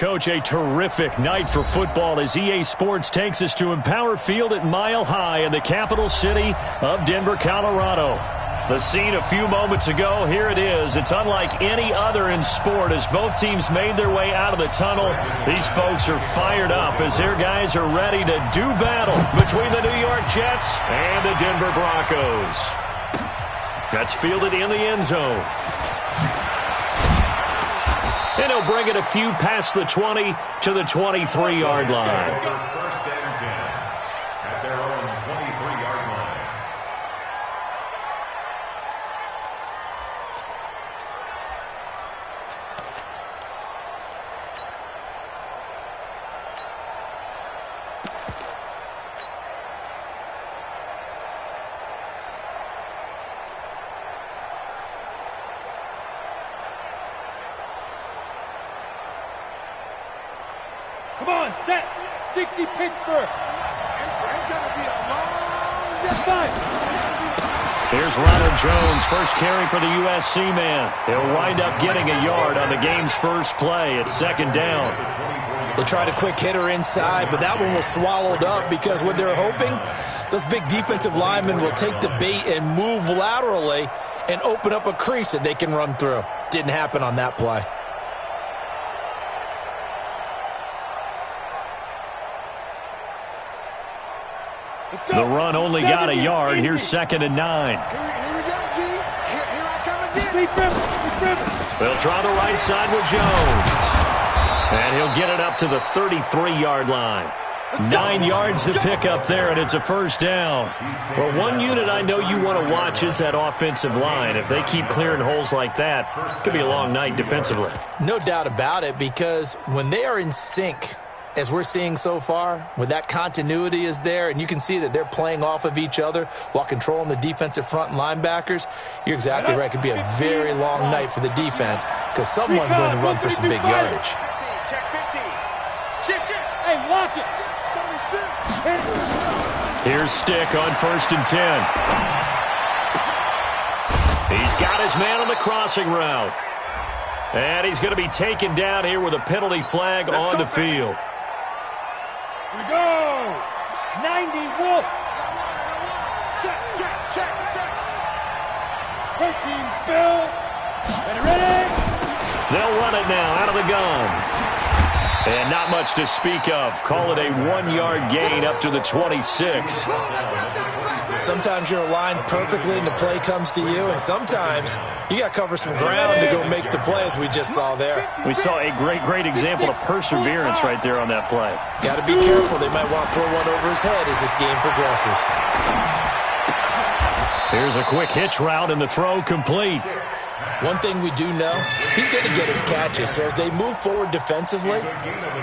Coach, a terrific night for football as EA Sports takes us to Empower Field at Mile High in the capital city of Denver, Colorado. The scene a few moments ago, here it is. It's unlike any other in sport as both teams made their way out of the tunnel. These folks are fired up as their guys are ready to do battle between the New York Jets and the Denver Broncos. That's fielded in the end zone. And he'll bring it a few past the 20 to the 23-yard line. First and 10 at their own 23-yard line. Come on, set. 60 Pittsburgh. It's going to be a long distance. Here's Ronald Jones, first carry for the USC man. He'll wind up getting a yard on the game's first play. It's second down. They tried a quick hitter inside, but that one was swallowed up because what they're hoping, those big defensive linemen will take the bait and move laterally and open up a crease that they can run through. Didn't happen on that play. The run only got a yard. Here's second and 9. Here we go, G. Here I come again. They'll try the right side with Jones. And he'll get it up to the 33-yard line. 9 yards to pick up there, and it's a first down. Well, one unit I know you want to watch is that offensive line. If they keep clearing holes like that, it could be a long night defensively. No doubt about it, because when they are in sync, as we're seeing so far, when that continuity is there and you can see that they're playing off of each other while controlling the defensive front and linebackers, you're exactly right. It could be a very long night for the defense because someone's going to run for some big yardage. Check 15. Shift. Hey, lock it. Here's Stick on first and 10. He's got his man on the crossing route. And he's going to be taken down here with a penalty flag on the field. Here we go. 90 Wolf. Check. 13 spill. Ready. They'll run it now out of the gun. And not much to speak of. Call it a 1-yard gain up to the 26. Sometimes you're aligned perfectly and the play comes to you, and sometimes you got to cover some ground to go make the play, as we just saw there. We saw a great example of perseverance right there on that play. Got to be careful. They might want to throw one over his head as this game progresses. Here's a quick hitch route, and the throw complete. One thing we do know, he's going to get his catches. So as they move forward defensively,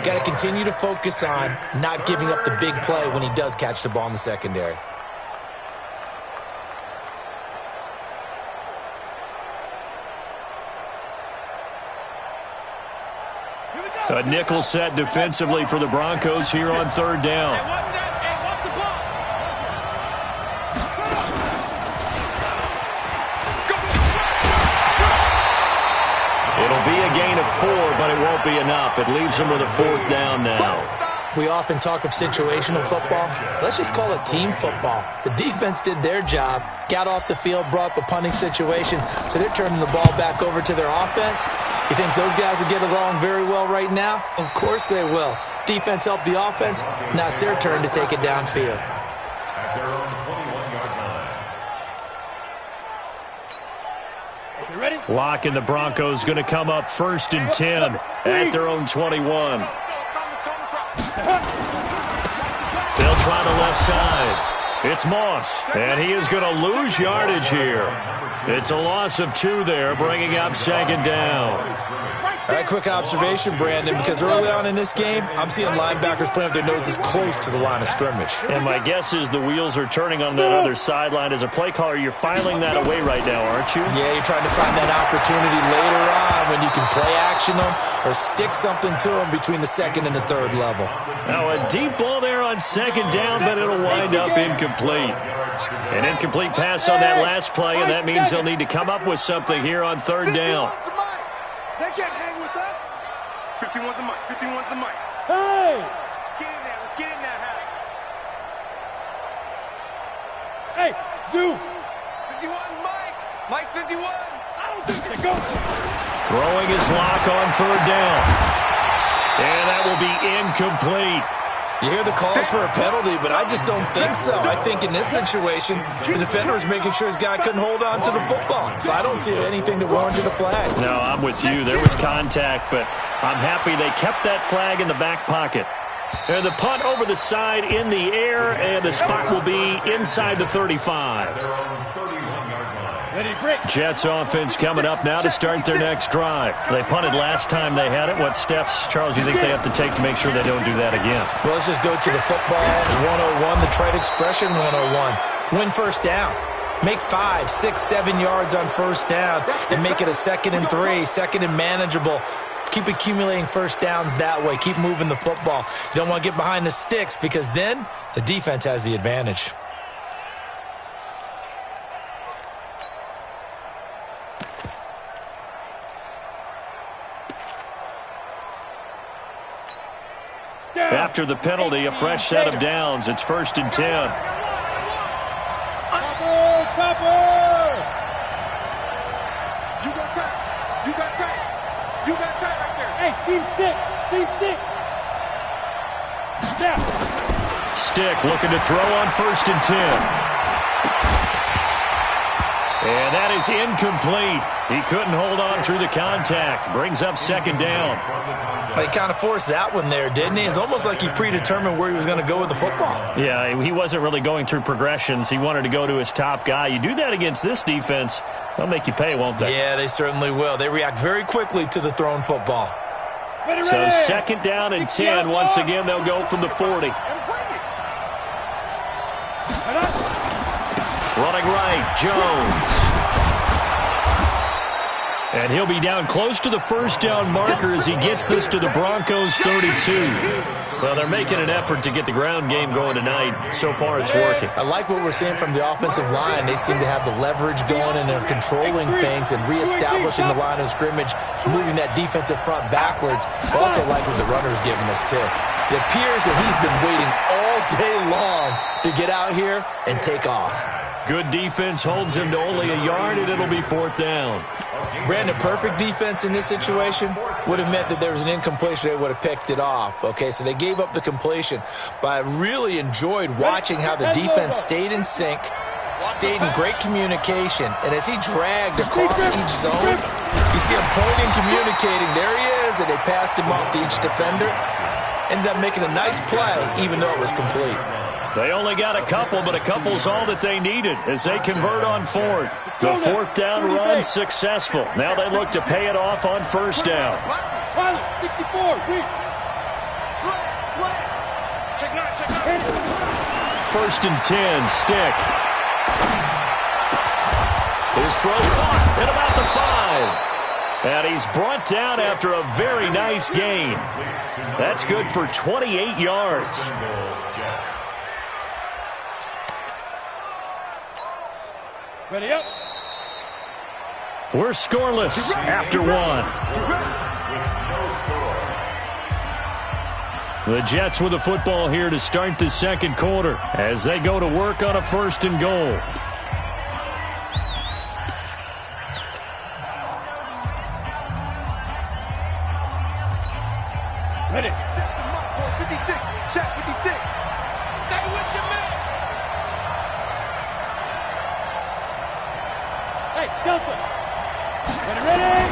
got to continue to focus on not giving up the big play when he does catch the ball in the secondary. A nickel set defensively for the Broncos here on third down. It'll be a gain of 4, but it won't be enough. It leaves them with a fourth down now. We often talk of situational football. Let's just call it team football. The defense did their job, got off the field, brought up a punting situation, so they're turning the ball back over to their offense. You think those guys will get along very well right now? Of course they will. Defense helped the offense. Now it's their turn to take it downfield. At their own 21-yard line. You ready? Lock and the Broncos going to come up first and 10 at their own 21. They'll try the left side. It's Moss, and he is going to lose yardage here. It's a loss of 2 there, bringing up second down. All right, quick observation, Brandon, because early on in this game, I'm seeing linebackers playing with their noses close to the line of scrimmage. And my guess is the wheels are turning on that other sideline. As a play caller, you're filing that away right now, aren't you? Yeah, you're trying to find that opportunity later on when you can play action them or stick something to them between the second and the third level. Now, a deep ball there on second down, but it'll wind up incomplete. An incomplete pass on that last play, and that means they'll need to come up with something here on third down. They can't hang with us. 51's the mic. 51's the mic. Hey! Let's get in there. Let's get in there, Hal. Hey, Zoo! 51's Mike. Mike 51. I don't think they go. Throwing his lock on third down. And that will be incomplete. You hear the calls for a penalty, but I just don't think so. I think in this situation, the defender was making sure his guy couldn't hold on to the football. So I don't see anything that warranted a flag. No, I'm with you. There was contact, but I'm happy they kept that flag in the back pocket. And the punt over the side in the air, and the spot will be inside the 35. Jets offense coming up now to start their next drive. They punted last time they had it. What steps, Charles, do you think they have to take to make sure they don't do that again? Well, let's just go to the football 101, the trade expression 101. Win first down. Make 5, 6, 7 yards on first down and make it a 2nd and 3, 2nd and manageable. Keep accumulating first downs that way. Keep moving the football. You don't want to get behind the sticks because then the defense has the advantage. After the penalty, a fresh set of downs. It's 1st and 10. Topper! You got tight. You got tight. You got tight right there. Hey, Team 6. Snap. Stick looking to throw on 1st and 10. And that is incomplete. He couldn't hold on through the contact. Brings up 2nd down. He kind of forced that one there, didn't he? It's almost like he predetermined where he was going to go with the football. Yeah, he wasn't really going through progressions. He wanted to go to his top guy. You do that against this defense, they'll make you pay, won't they? Yeah, they certainly will. They react very quickly to the thrown football. So 2nd down and 10. Once again, they'll go from the 40. Running right, Jones. And he'll be down close to the first down marker as he gets this to the Broncos 32. Well, they're making an effort to get the ground game going tonight. So far, it's working. I like what we're seeing from the offensive line. They seem to have the leverage going, and they're controlling things and reestablishing the line of scrimmage, moving that defensive front backwards. I also like what the runner's giving us, too. It appears that he's been waiting all day long to get out here and take off. Good defense holds him to only a yard, and it'll be 4th down. Brandon, perfect defense in this situation would have meant that there was an incompletion. They would have picked it off. Okay, so they gave up the completion. But I really enjoyed watching how the defense stayed in sync, stayed in great communication. And as he dragged across each zone, you see him pointing, communicating. There he is, and they passed him off to each defender. Ended up making a nice play, even though it was complete. They only got a couple, but a couple's all that they needed as they convert on 4th. The 4th down run successful. Now they look to pay it off on 1st down. 64, read. Slant. Check 9. 1st and 10, Stick. His throw caught at about the 5. And he's brought down after a very nice gain. That's good for 28 yards. Ready up. We're scoreless after 1. The Jets with the football here to start the 2nd quarter as they go to work on a 1st and goal. Ready. 56. Check 56. Stay with your man. Hey, Delta. Ready.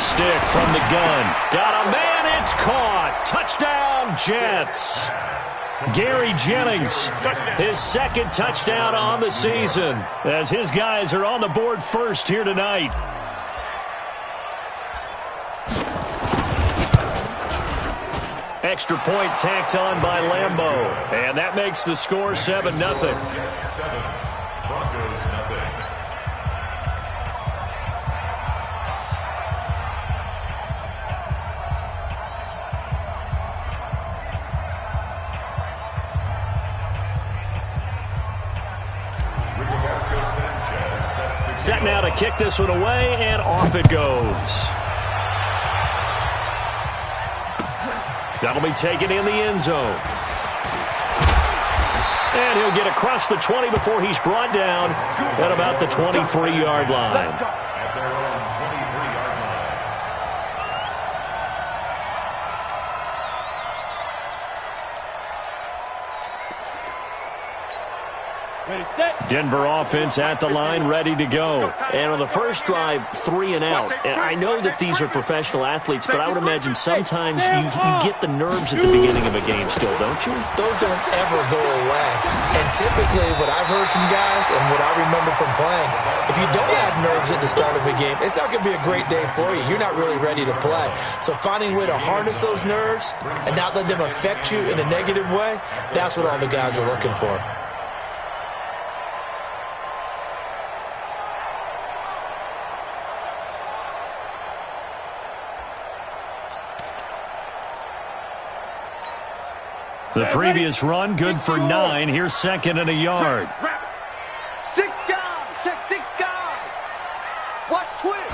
Stick from the gun. Got a man. It's caught. Touchdown, Jets. Gary Jennings, his 2nd touchdown on the season as his guys are on the board first here tonight. Extra point tacked on by Lambeau. And that makes the score 7-0. Broncos 0. Set now to kick this one away, and off it goes. That'll be taken in the end zone. And he'll get across the 20 before he's brought down at about the 23-yard line. At their own 23-yard line. Ready, set. Denver offense at the line, ready to go. And on the first drive, 3 and out. And I know that these are professional athletes, but I would imagine sometimes you get the nerves at the beginning of a game still, don't you? Those don't ever go away. And typically what I've heard from guys and what I remember from playing, if you don't have nerves at the start of a game, it's not going to be a great day for you. You're not really ready to play. So finding a way to harness those nerves and not let them affect you in a negative way, that's what all the guys are looking for. The previous run, good for 9. Here's second and a yard. 6 guys. Check 6 guys. Watch twist.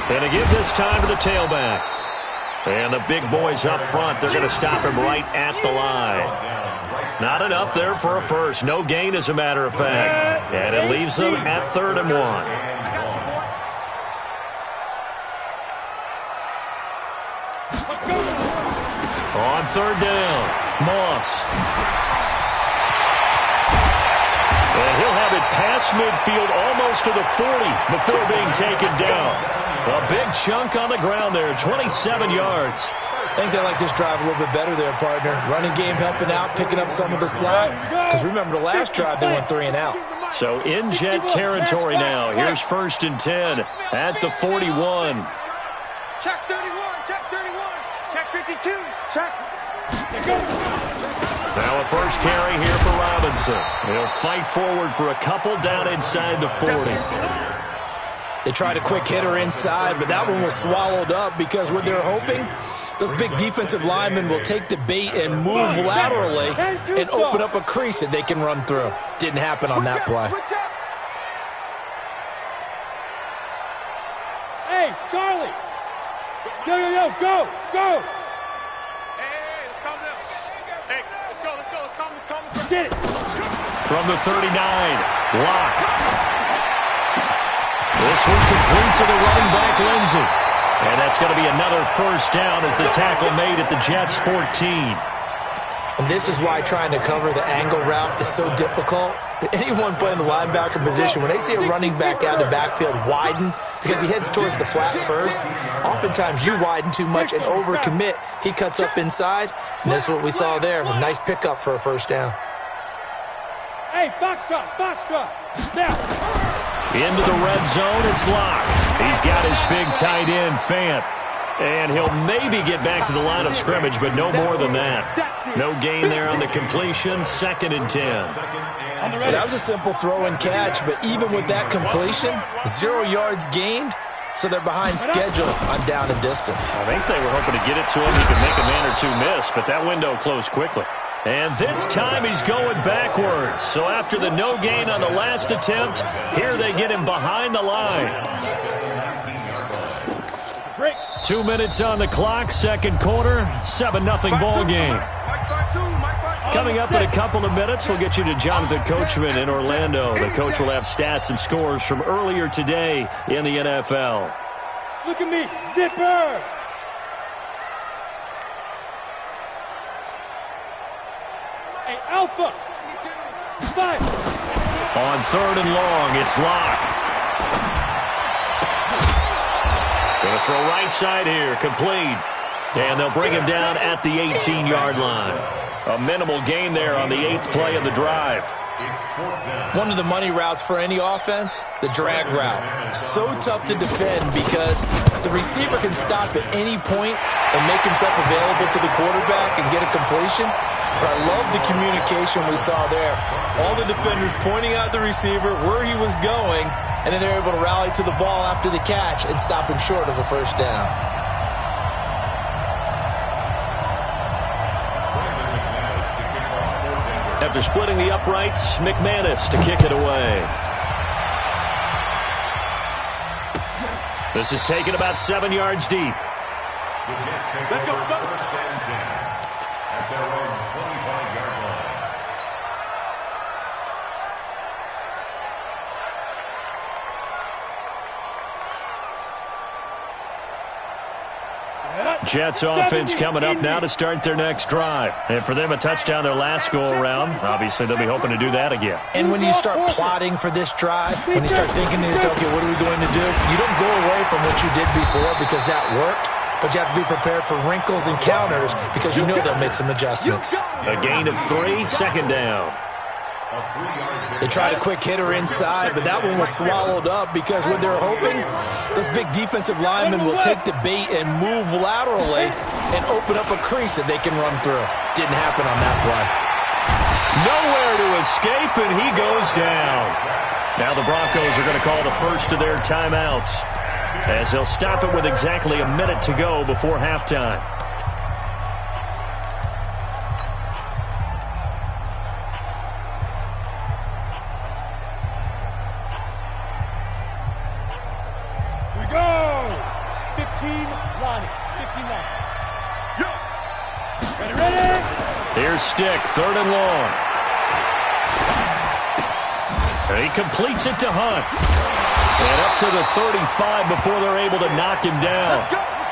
And to give this time to the tailback. And the big boys up front, they're going to stop him right at the line. Not enough there for a first. No gain, as a matter of fact. And it leaves them at 3rd and 1. On 3rd down, Moss. And he'll have it past midfield almost to the 40 before being taken down. A big chunk on the ground there, 27 yards. I think they like this drive a little bit better there, partner. Running game helping out, picking up some of the slack. Because remember, the last drive they went 3 and out. So in jet territory now. Here's 1st and 10 at the 41. Check 31. Check 31. Check 52. Check. Now a first carry here for Robinson. He'll fight forward for a couple down inside the 40. They tried a quick hitter inside, but that one was swallowed up because what they're hoping, those big defensive linemen will take the bait and move laterally and open up a crease that they can run through. Didn't happen on that play. Hey, Charlie. Yo, go. Hey, let's calm down. Hey, let's go. Calm. Get it. From the 39, Locke. This one complete to the running back, Lindsey. And that's going to be another first down as the tackle made at the Jets' 14. And this is why trying to cover the angle route is so difficult. Anyone playing the linebacker position, when they see a running back out of the backfield widen, because he heads towards the flat first, oftentimes you widen too much and overcommit. He cuts up inside, and that's what we saw there. A nice pickup for a first down. Hey, Foxtrot. Now. Into the red zone, it's Locke. He's got his big tight end, Fant. And he'll maybe get back to the line of scrimmage, but no more than that. No gain there on the completion, 2nd and 10. Well, that was a simple throw and catch, but even with that completion, 0 yards gained, so they're behind schedule on down and distance. I think they were hoping to get it to him. He could make a man or two miss, but that window closed quickly. And this time he's going backwards. So after the no gain on the last attempt, here they get him behind the line. 2 minutes on the clock, 2nd quarter, 7-0 ball game. Coming up in a couple of minutes, we'll get you to Jonathan Coachman in Orlando. The coach will have stats and scores from earlier today in the NFL. Look at me. Zipper. Hey, Alpha. 5. On 3rd and long, it's Locke. Going to throw right side here, complete. And they'll bring him down at the 18-yard line. A minimal gain there on the 8th play of the drive. One of the money routes for any offense, the drag route. So tough to defend because the receiver can stop at any point and make himself available to the quarterback and get a completion. But I love the communication we saw there. All the defenders pointing out the receiver, where he was going, and then they're able to rally to the ball after the catch and stop him short of a first down. After splitting the uprights, McManus to kick it away. This is taken about 7 yards deep. The Jets take over first and 10 at their own 25-yard line. Jets offense coming up now to start their next drive. And for them, a touchdown their last go-around. Obviously, they'll be hoping to do that again. And when you start plotting for this drive, when you start thinking to yourself, okay, what are we going to do? You don't go away from what you did before because that worked, but you have to be prepared for wrinkles and counters because you know they'll make some adjustments. A gain of 3, second down. They tried a quick hitter inside, but that one was swallowed up because what they're hoping, those big defensive linemen will take the bait and move laterally and open up a crease that they can run through. Didn't happen on that play. Nowhere to escape, and he goes down. Now the Broncos are going to call the first of their timeouts as they'll stop it with exactly a minute to go before halftime. Here's Stick, third and long. And he completes it to Hunt. And up to the 35 before they're able to knock him down.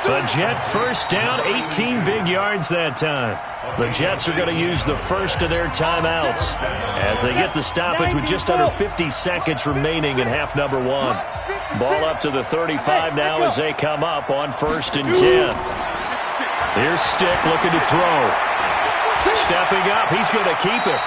The Jet first down, 18 big yards that time. The Jets are going to use the first of their timeouts as they get the stoppage with just under 50 seconds remaining in half number 1. Ball up to the 35 now as they come up on first and 10. Here's Stick looking to throw. Stepping up, he's going to keep it.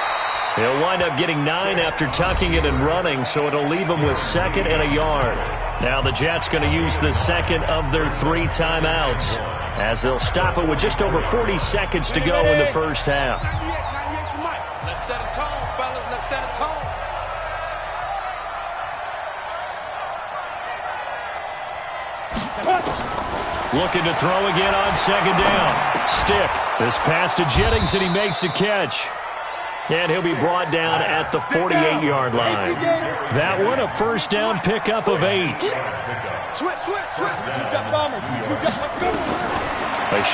He'll wind up getting 9 after tucking it and running, so it'll leave him with second and a yard. Now the Jets going to use the second of their 3 timeouts as they'll stop it with just over 40 seconds to go in the first half. Let's set a tone, fellas. Let's set a tone. Looking to throw again on second down. Stick. This pass to Jennings, and he makes the catch. And he'll be brought down at the 48-yard line. That one, a first down pickup of 8. A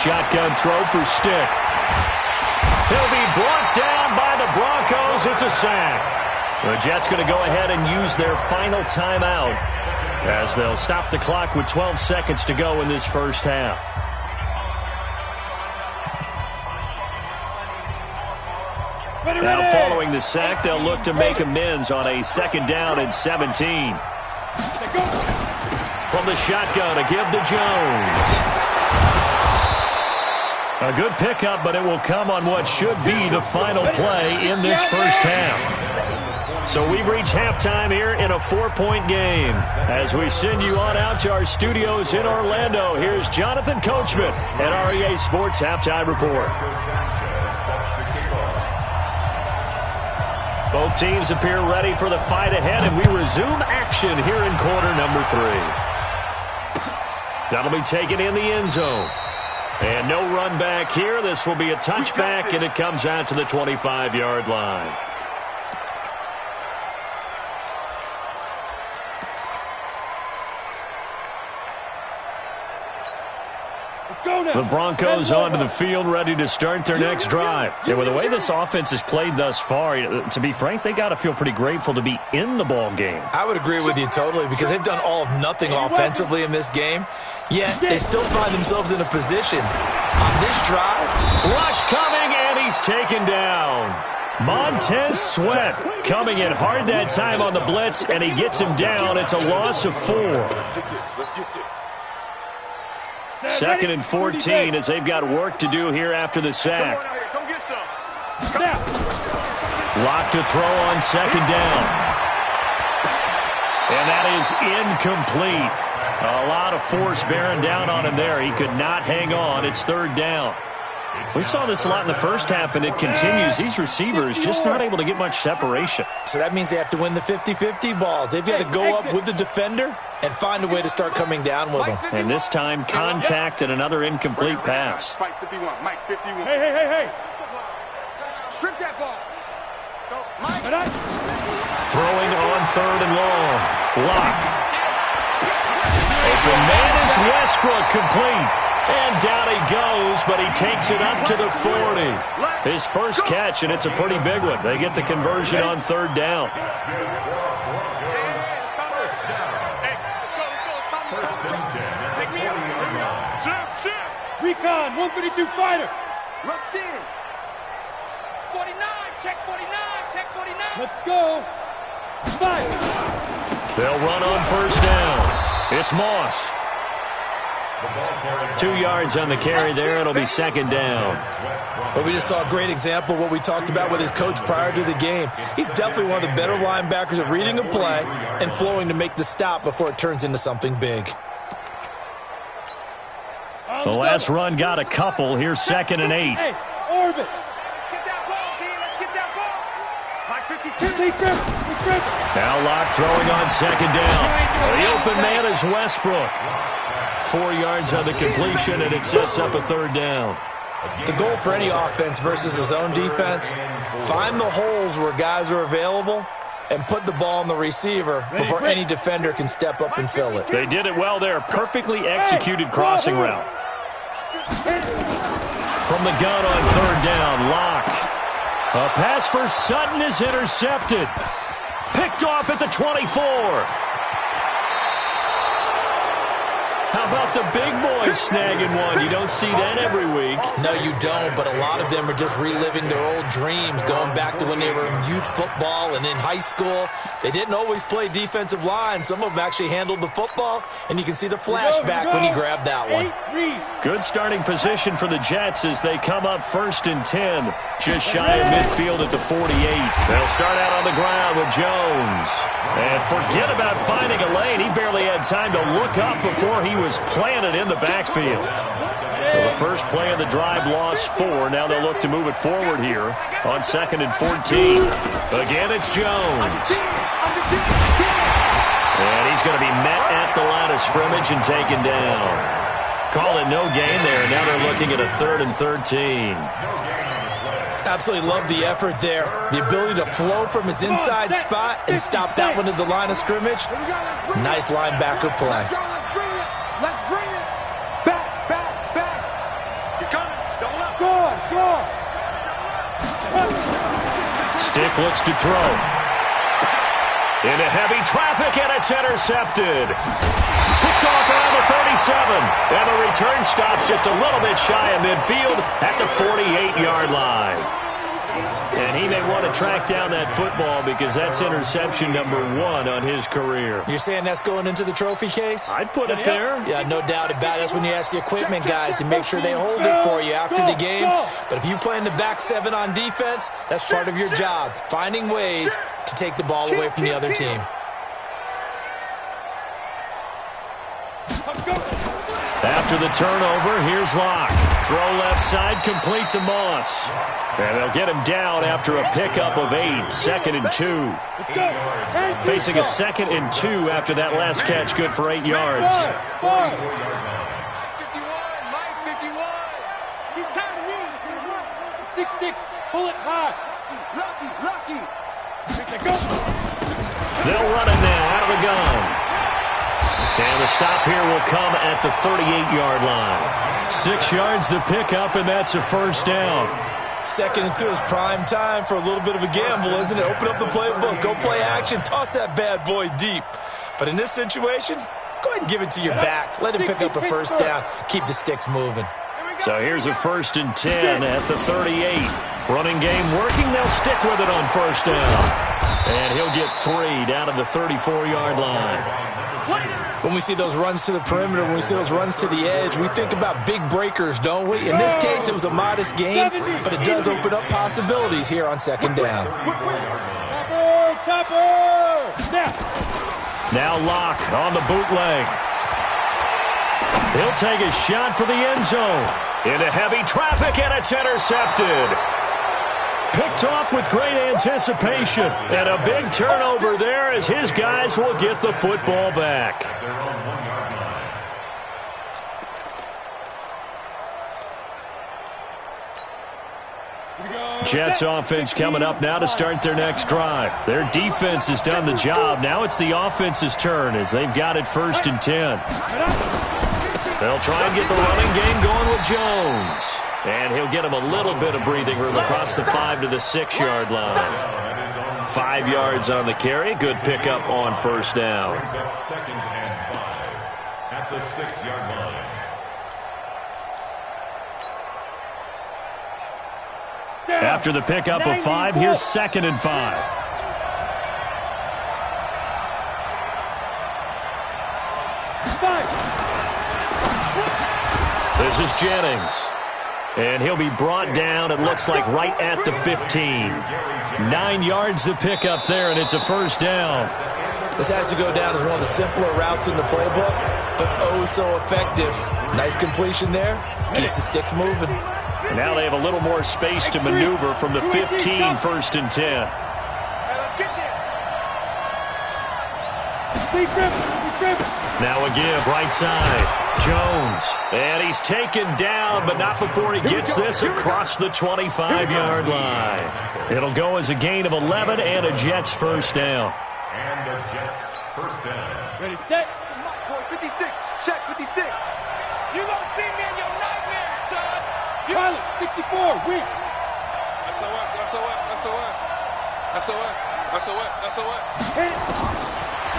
shotgun throw for Stick. He'll be brought down by the Broncos. It's a sack. The Jets going to go ahead and use their final timeout as they'll stop the clock with 12 seconds to go in this first half. Now following the sack, they'll look to make amends on a second down and 17. From the shotgun, a give to Jones. A good pickup, but it will come on what should be the final play in this first half. So we've reached halftime here in a 4-point game. As we send you on out to our studios in Orlando, here's Jonathan Coachman at REA Sports Halftime Report. Both teams appear ready for the fight ahead, and we resume action here in quarter number 3. That'll be taken in the end zone. And no run back here. This will be a touchback, and it comes out to the 25-yard line. The Broncos onto the field, ready to start their next drive. And with the way this offense has played thus far, to be frank, they got to feel pretty grateful to be in the ball game. I would agree with you totally because they've done all of nothing offensively in this game, yet they still find themselves in a position on this drive. Rush coming, and he's taken down. Montez Sweat coming in hard that time on the blitz, and he gets him down. It's a loss of 4. Second and 14 as they've got work to do here after the sack. Lock to throw on second down. And that is incomplete. A lot of force bearing down on him there. He could not hang on. It's third down. We saw this a lot in the first half, and it continues. These receivers just not able to get much separation. So that means they have to win the 50-50 balls. They've got to go up with the defender and find a way to start coming down with them. And this time, contact and another incomplete pass. Mike 51. Mike 51. Hey. Strip that ball. Go, Mike. Throwing on third and long. Lock. Open man is Westbrook, complete. And down he goes, but he takes it up to the 40. His first catch, and it's a pretty big one. They get the conversion on third down. Recon, 152 fighter. Rush in. 49, check 49, check 49. Let's go. Fight. They'll run on first down. It's Moss. 2 yards on the carry there. It'll be second down. Well, we just saw a great example of what we talked about with his coach prior to the game. He's definitely one of the better linebackers at reading a play and flowing to make the stop before it turns into something big. The last run got a couple. Here's 2nd and 8. Hey, orbit. Get that ball, D. Let's get that ball. 552. Now Locke throwing on second down. The open man is Westbrook. 4 yards on the completion, and it sets up a third down. The goal for any offense versus his own defense, find the holes where guys are available and put the ball on the receiver before any defender can step up and fill it. They did it well there. Perfectly executed crossing route. From the gun on third down, Locke. A pass for Sutton is intercepted. Picked off at the 24. How about the big boys snagging one? You don't see that every week. No, you don't, but a lot of them are just reliving their old dreams, going back to when they were in youth football and in high school. They didn't always play defensive line. Some of them actually handled the football, and you can see the flashback when he grabbed that one. Good starting position for the Jets as they come up 1st and 10. Just shy of midfield at the 48. They'll start out on the ground with Jones. And forget about finding a lane. He barely had time to look up before he was planted in the backfield. Well, the first play of the drive lost 4. Now they'll look to move it forward here on 2nd and 14. Again, it's Jones. And he's going to be met at the line of scrimmage and taken down. Call it no gain there. Now they're looking at a 3rd and 13. Absolutely love the effort there. The ability to flow from his inside spot and stop that one at the line of scrimmage. Nice linebacker play. Let's bring it. Back. He's coming. Double up. Go on. Stick looks to throw. Into heavy traffic, and it's intercepted. Picked off around the 37. And the return stops just a little bit shy of midfield at the 48-yard line. And he may want to track down that football because that's interception number 1 on his career. You're saying that's going into the trophy case? I'd put it there. Yeah, no doubt about it. That's when you ask the equipment guys to make sure they hold it for you after the game. But if you play in the back 7 on defense, that's part of your job, finding ways to take the ball away from the other team. After the turnover, here's Locke. Throw left side, complete to Moss. And they'll get him down after a pickup of 8, 2nd and 2. Facing a 2nd and 2 after that last catch, good for 8 yards. 51, Mike 51. He's tired of me. 6'6", pull it high. Lucky. They'll run it now out of the gun. And the stop here will come at the 38-yard line. 6 yards the pickup, and that's a first down. 2nd and 2 is prime time for a little bit of a gamble, isn't it? Open up the playbook, go play action, toss that bad boy deep. But in this situation, go ahead and give it to your back. Let him pick up a first down. Keep the sticks moving. So here's a 1st and 10 at the 38. Running game working. They'll stick with it on first down. And he'll get 3 down to the 34-yard line. When we see those runs to the perimeter, when we see those runs to the edge, we think about big breakers, don't we? In this case, it was a modest gain, but it does open up possibilities here on 2nd down. Chopper! Now Locke on the bootleg. He'll take a shot for the end zone. Into heavy traffic, and it's intercepted. Picked off with great anticipation. And a big turnover there as his guys will get the football back. Jets offense coming up now to start their next drive. Their defense has done the job. Now it's the offense's turn as they've got it 1st and 10. They'll try and get the running game going with Jones. And he'll get him a little bit of breathing room across the 5 to the 6-yard line. 5 yards on the carry. Good pickup on first down. Second and 5 at the 6-yard line. After the pickup of 5, here's 2nd and 5. This is Jennings. And he'll be brought down, it looks like, right at the 15. 9 yards to pick up there, and it's a first down. This has to go down as one of the simpler routes in the playbook, but oh so effective. Nice completion there. Keeps the sticks moving. And now they have a little more space to maneuver from the 15, 1st and 10. Now a give, right side. Jones. And he's taken down, but not before he gets this across the 25-yard line. It'll go as a gain of 11 and a Jets first down. And the Jets first down. Ready, set. 56. Check 56. You gonna see me in your nightmare, son. Pilot, 64, weak. SOS, SOS, SOS. SOS, SOS, SOS.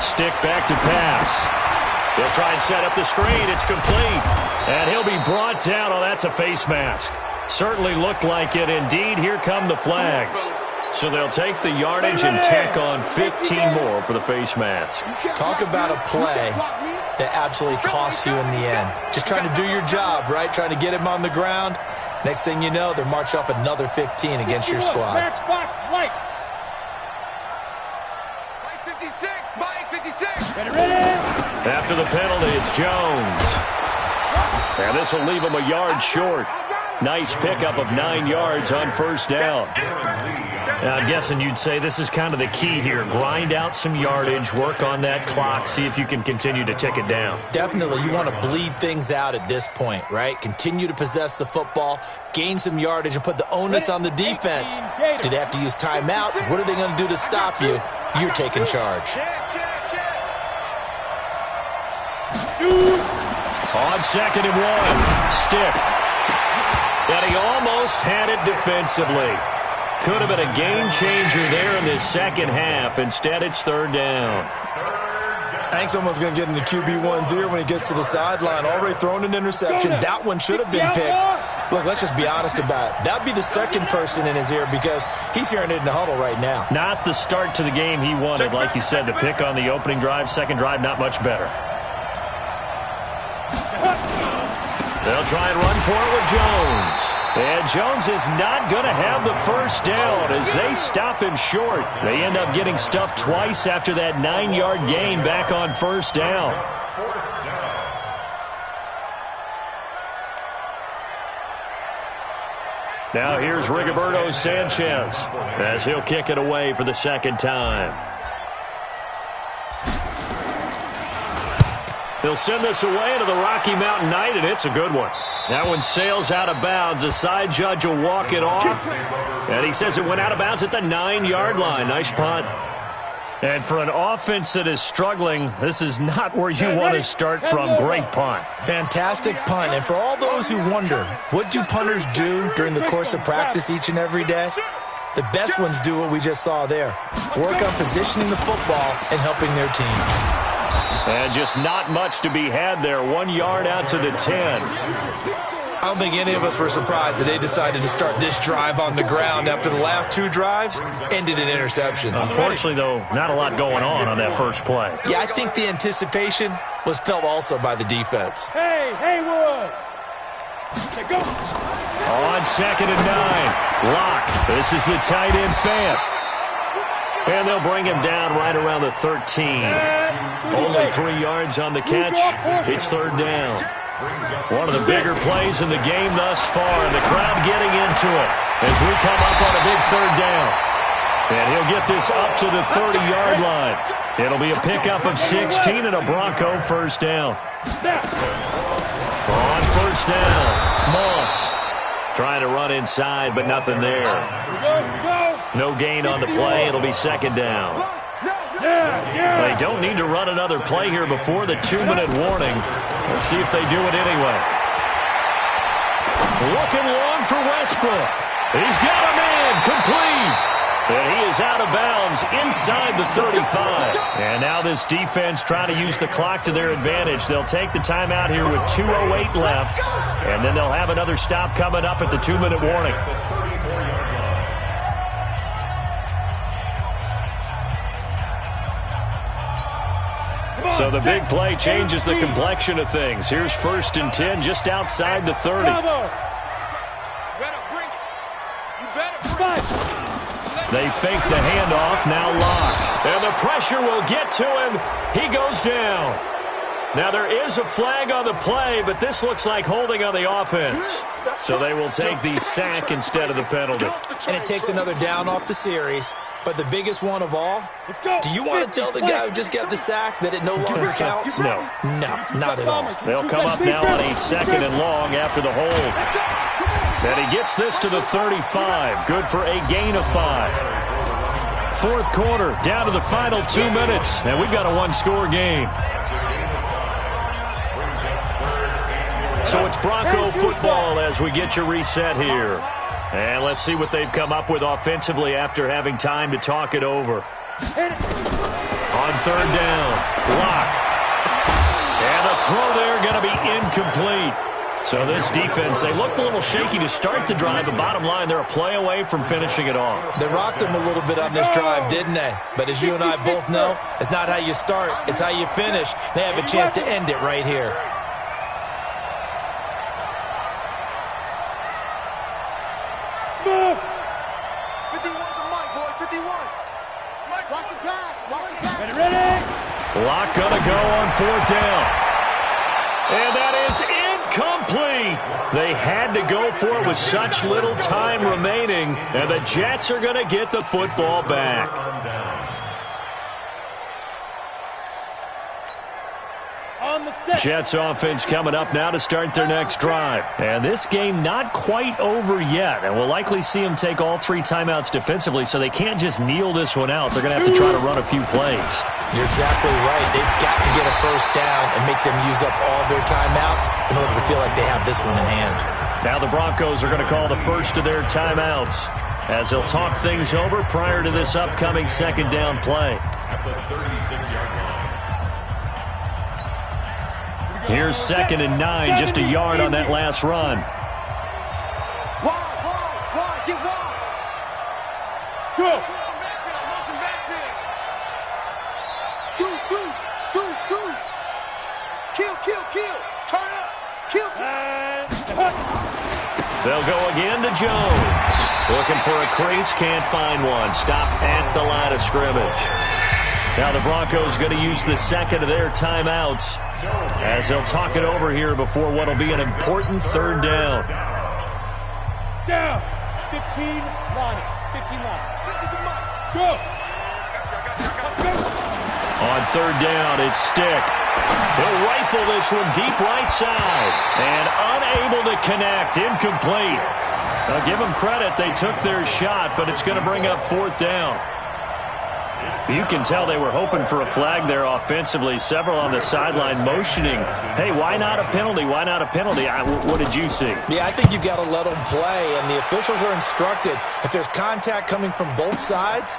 Stick back to pass. He'll try and set up the screen. It's complete. And he'll be brought down. Oh, that's a face mask. Certainly looked like it. Indeed, here come the flags. So they'll take the yardage and tack on 15 more for the face mask. Talk about a play that absolutely costs you in the end. Just trying to do your job, right? Trying to get him on the ground. Next thing you know, they're marching off another 15 against your squad. Matchbox lights. Mike 56, Mike 56. Ready. After the penalty, it's Jones. And this will leave him a yard short. Nice pickup of 9 yards on first down. Now, I'm guessing you'd say this is kind of the key here. Grind out some yardage, work on that clock, see if you can continue to tick it down. Definitely, you want to bleed things out at this point, right? Continue to possess the football, gain some yardage, and put the onus on the defense. Do they have to use timeouts? What are they going to do to stop you? You're taking charge. On 2nd and 1, Stick. And he almost had it defensively. Could have been a game changer there in this second half. Instead, it's 3rd down. I think someone's going to get into QB1's ear when he gets to the sideline. Already thrown an interception. That one should have been picked. Look, let's just be honest about it. That would be the second person in his ear because he's hearing it in the huddle right now. Not the start to the game he wanted, like you said, to pick on the opening drive. Second drive, not much better. They'll try and run for it with Jones. And Jones is not going to have the first down as they stop him short. They end up getting stuffed twice after that 9-yard gain back on first down. Now here's Rigoberto Sanchez as he'll kick it away for the second time. He'll send this away to the Rocky Mountain Night, and it's a good one. That one sails out of bounds. The side judge will walk it off. And he says it went out of bounds at the 9-yard line. Nice punt. And for an offense that is struggling, this is not where you want to start from. Great punt. Fantastic punt. And for all those who wonder, what do punters do during the course of practice each and every day? The best ones do what we just saw there. Work on positioning the football and helping their team. And just not much to be had there. 1 yard out to the 10. I don't think any of us were surprised that they decided to start this drive on the ground after the last 2 drives ended in interceptions. Unfortunately, though, not a lot going on that first play. Yeah, I think the anticipation was felt also by the defense. Hey, Haywood. Okay, go. On 2nd and 9. Lock. This is the tight end Fant. And they'll bring him down right around the 13. Only 3 yards on the catch. It's 3rd down. One of the bigger plays in the game thus far, and the crowd getting into it as we come up on a big 3rd down. And he'll get this up to the 30-yard line. It'll be a pickup of 16 and a Bronco first down. On first down, Moss trying to run inside, but nothing there. No gain on the play. It'll be 2nd down. They don't need to run another play here before the 2-minute warning. Let's see if they do it anyway. Looking long for Westbrook. He's got a man complete. And he is out of bounds inside the 35. And now this defense trying to use the clock to their advantage. They'll take the timeout here with 2:08 left. And then they'll have another stop coming up at the 2-minute warning. So the big play changes the complexion of things. Here's 1st and 10 just outside the 30. They fake the handoff, now Locke. And the pressure will get to him. He goes down. Now there is a flag on the play, but this looks like holding on the offense. So they will take the sack instead of the penalty. And it takes another down off the series. But the biggest one of all, do you want to tell the guy who just got the sack that it no longer counts? No. No, not at all. They'll come up now on a 2nd and long after the hold. And he gets this to the 35. Good for a gain of 5. 4th quarter, down to the final 2 minutes. And we've got a 1-score game. So it's Bronco football as we get you reset here. And let's see what they've come up with offensively after having time to talk it over. On 3rd down, Locke. And the throw there going to be incomplete. So this defense, they looked a little shaky to start the drive, but bottom line, they're a play away from finishing it off. They rocked them a little bit on this drive, didn't they? But as you and I both know, it's not how you start, it's how you finish. They have a chance to end it right here. Smooth. 51's the mic, boy. 51. Watch the pass. Watch the pass. Ready? Locke gonna go on 4th down. And that is incomplete. They had to go for it with such little time remaining. And the Jets are going to get the football back. Jets offense coming up now to start their next drive. And this game not quite over yet. And we'll likely see them take all 3 timeouts defensively, so they can't just kneel this one out. They're going to have to try to run a few plays. You're exactly right. They've got to get a 1st down and make them use up all their timeouts in order to feel like they have this one in hand. Now the Broncos are going to call the first of their timeouts as they'll talk things over prior to this upcoming 2nd down play. At the 36-yard line. Here's 2nd and 9, just a yard on that last run. Wide, get wide. Go. Deuce. Kill. Turn up. Kill. They'll go again to Jones. Looking for a crease, can't find one. Stopped at the line of scrimmage. Now the Broncos going to use the 2nd of their timeouts as they'll talk it over here before what will be an important 3rd down. Down. 15 line. Go. On 3rd down, it's Stick. He'll rifle this one deep right side. And unable to connect. Incomplete. Now give them credit. They took their shot, but it's going to bring up 4th down. You can tell they were hoping for a flag there offensively. Several on the sideline motioning, hey, why not a penalty? Why not a penalty? What did you see? Yeah, I think you've got to let them play, and the officials are instructed. If there's contact coming from both sides,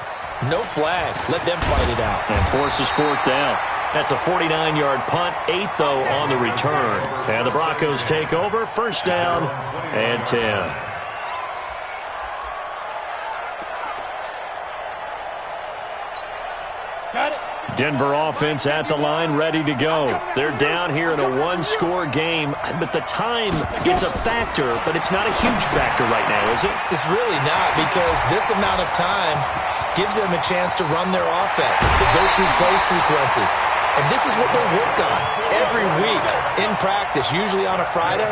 no flag. Let them fight it out. And forces 4th down. That's a 49-yard punt, 8 though on the return. And the Broncos take over, 1st down and 10. Denver offense at the line, ready to go. They're down here in a 1-score game, but the time, it's a factor, but it's not a huge factor right now, is it? It's really not, because this amount of time gives them a chance to run their offense, to go through play sequences. And this is what they'll work on every week in practice, usually on a Friday.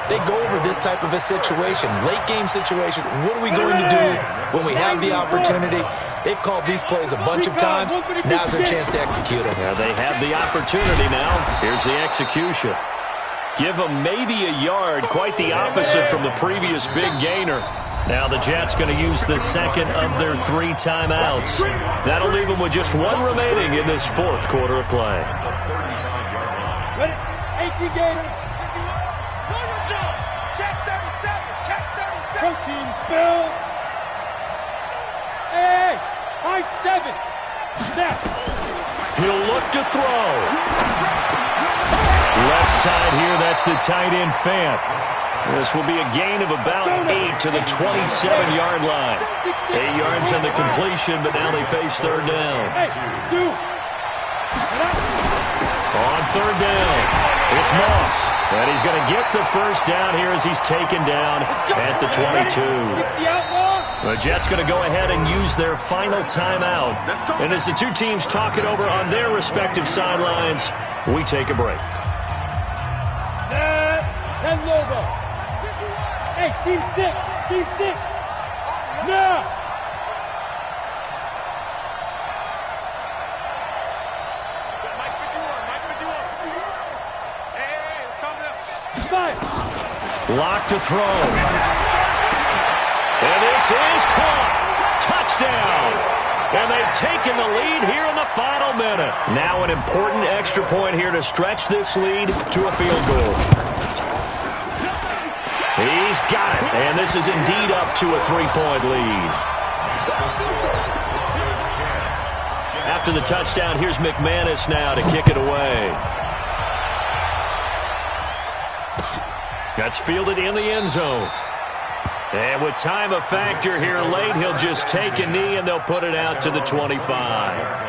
They go over this type of a situation, late game situation. What are we going to do when we have the opportunity? They've called these plays a bunch of times. Now's their chance to execute them. Yeah, they have the opportunity now. Here's the execution. Give them maybe a yard, quite the opposite from the previous big gainer. Now the Jets going to use the 2nd of their 3 timeouts. That'll leave them with just 1 remaining in this 4th quarter of play. Ready? 8 15 Gator. William Jones. Check 37. Check 37. Protein spill. Hey, high 7. Snap. He'll look to throw. Left side here, that's the tight end Fant. This will be a gain of about 8 to the 27-yard line. 8 yards on the completion, but now they face third down. Hey, dude. On third down, it's Moss. And he's going to get the first down here as he's taken down at the 22. 60 outlaw. The Jets going to go ahead and use their final timeout. And as the two teams talk it over on their respective sidelines, we take a break. Set. 10 Lobo. Hey, team 6. Team 6. Now. Mike 51. Hey, it's coming up. 5. Lock to throw. And this is caught. Touchdown. And they've taken the lead here in the final minute. Now an important extra point here to stretch this lead to a field goal. He's got it. And this is indeed up to a 3-point lead. After the touchdown, here's McManus now to kick it away. That's fielded in the end zone. And with time a factor here late, he'll just take a knee and they'll put it out to the 25.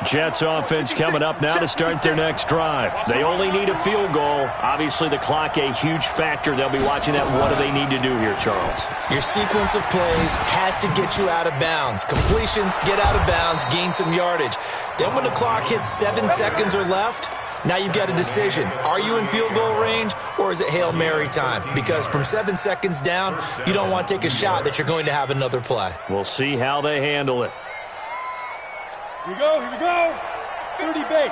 Jets offense coming up now to start their next drive. They only need a field goal. Obviously, the clock a huge factor. They'll be watching that. What do they need to do here, Charles? Your sequence of plays has to get you out of bounds. Completions, get out of bounds, gain some yardage. Then when the clock hits 7 seconds or left, now you've got a decision. Are you in field goal range, or is it Hail Mary time? Because from 7 seconds down, you don't want to take a shot that you're going to have another play. We'll see how they handle it. Here we go. 30 base.